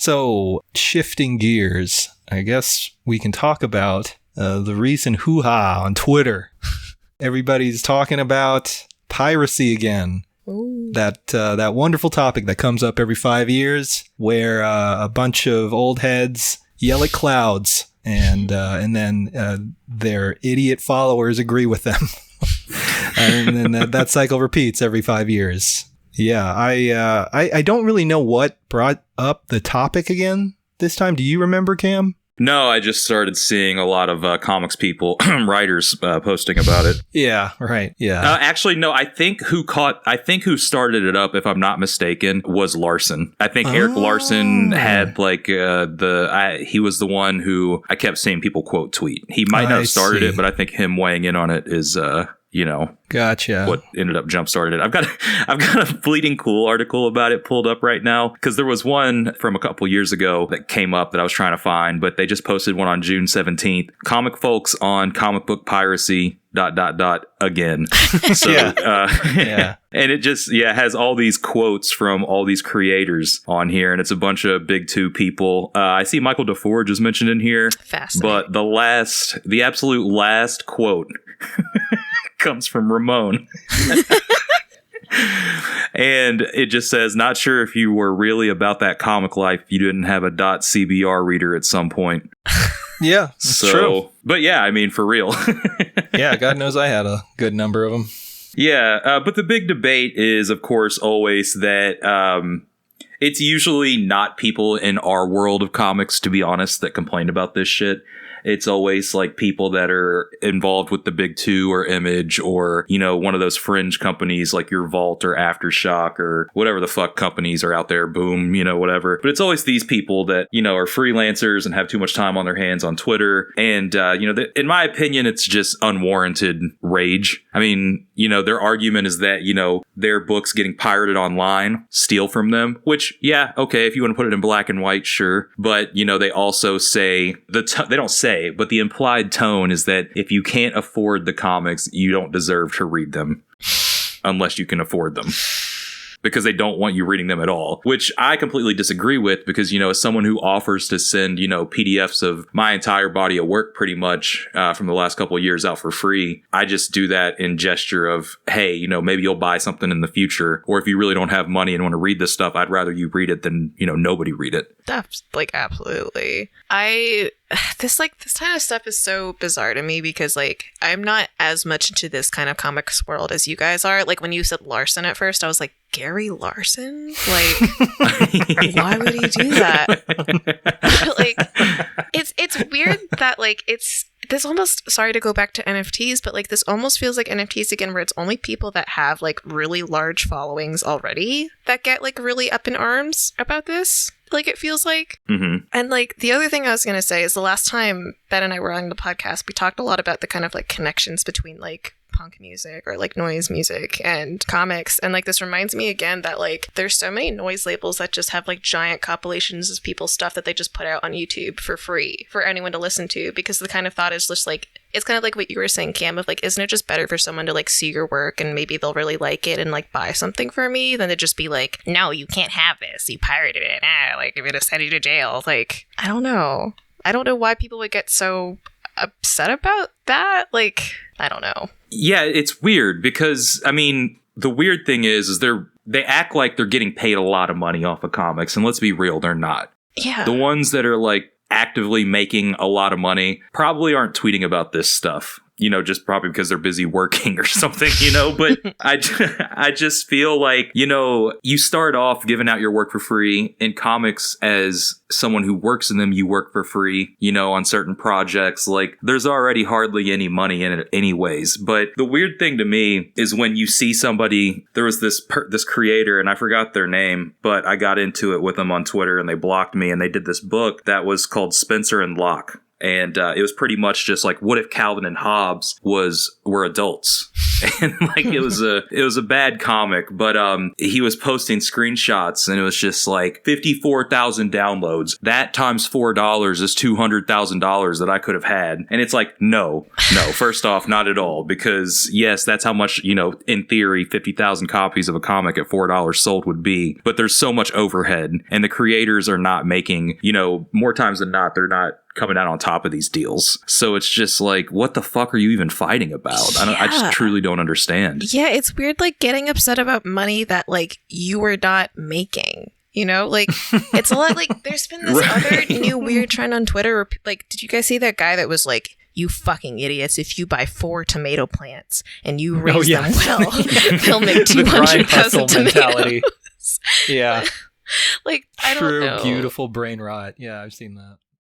So, shifting gears, I guess we can talk about the recent hoo-ha on Twitter. Everybody's talking about piracy again. Ooh. That wonderful topic that comes up every 5 years, where a bunch of old heads yell at clouds, and then their idiot followers agree with them, and then that cycle repeats every 5 years. Yeah, I don't really know what brought up the topic again this time. Do you remember, Cam? No, I just started seeing a lot of comics people, writers posting about it. Yeah, right. Yeah. Actually, no, I think who started it up, if I'm not mistaken, was Larson. I think Eric Larson had he was the one who I kept seeing people quote tweet. He might not have started it, but I think him weighing in on it is gotcha. What ended up jump started it. I've got a Bleeding Cool article about it pulled up right now, because there was one from a couple years ago that came up that I was trying to find, but they just posted one on June 17th. Comic folks on comic book piracy ... again. So yeah. And it just has all these quotes from all these creators on here, and it's a bunch of big two people. I see Michael DeForge is mentioned in here. Fascinating. But the absolute last quote comes from Ramon. And it just says, "Not sure if you were really about that comic life if you didn't have a .cbr reader at some point." Yeah, it's true. But yeah, I mean, for real. Yeah, God knows I had a good number of them. Yeah, but the big debate is, of course, always that it's usually not people in our world of comics, to be honest, that complain about this shit. It's always like people that are involved with the big two or Image or, one of those fringe companies like your Vault or Aftershock or whatever the fuck companies are out there. Boom, whatever. But it's always these people that, are freelancers and have too much time on their hands on Twitter. And, in my opinion, it's just unwarranted rage. I mean, their argument is that, their books getting pirated online steal from them, which, yeah, okay, if you want to put it in black and white, sure. But, they also say they don't say, but the implied tone is that if you can't afford the comics, you don't deserve to read them unless you can afford them, because they don't want you reading them at all, which I completely disagree with, because, as someone who offers to send, PDFs of my entire body of work pretty much from the last couple of years out for free, I just do that in gesture of, hey, maybe you'll buy something in the future, or if you really don't have money and want to read this stuff, I'd rather you read it than, nobody read it. That's absolutely. This kind of stuff is so bizarre to me, because I'm not as much into this kind of comics world as you guys are. Like, when you said Larson at first, I was like, Gary Larson? Why would he do that? It's weird that it's this almost, sorry to go back to NFTs, but this almost feels like NFTs again, where it's only people that have really large followings already that get really up in arms about this. It feels like. Mm-hmm. And the other thing I was going to say is, the last time Ben and I were on the podcast, we talked a lot about the kind of connections between punk music or noise music and comics. And this reminds me again that there's so many noise labels that just have giant compilations of people's stuff that they just put out on YouTube for free for anyone to listen to, because the kind of thought is just it's kind of like what you were saying, Cam, of isn't it just better for someone to see your work and maybe they'll really like it and buy something for me, than to just be no, you can't have this, you pirated it, I'm gonna send you to jail. I don't know why people would get so upset about that. I don't know. Yeah, it's weird, because I mean, the weird thing is they act like they're getting paid a lot of money off of comics, and let's be real, they're not. Yeah. The ones that are actively making a lot of money probably aren't tweeting about this stuff. Just probably because they're busy working or something, but I just feel you start off giving out your work for free in comics. As someone who works in them, you work for free, on certain projects. There's already hardly any money in it anyways. But the weird thing to me is when you see somebody, there was this creator, and I forgot their name, but I got into it with them on Twitter and they blocked me, and they did this book that was called Spencer and Locke. And it was pretty much just like, what if Calvin and Hobbes were adults? And like it was a bad comic, but he was posting screenshots and it was just like 54,000 downloads. That times $4 is $200,000 that I could have had. And it's like, no, first off, not at all, because yes, that's how much, in theory, 50,000 copies of a comic at $4 sold would be. But there's so much overhead, and the creators are not making, more times than not, they're not coming out on top of these deals. So it's just like, what the fuck are you even fighting about? I just truly don't understand. Yeah, it's weird, like, getting upset about money that, like, you were not making. Like, it's a lot, like, there's been this other new weird trend on Twitter where, like, did you guys see that guy that was like, you fucking idiots, if you buy 4 tomato plants and you raise them well, they'll make 200,000 tomatoes. Yeah. Like, I don't know. True, beautiful brain rot. Yeah, I've seen that.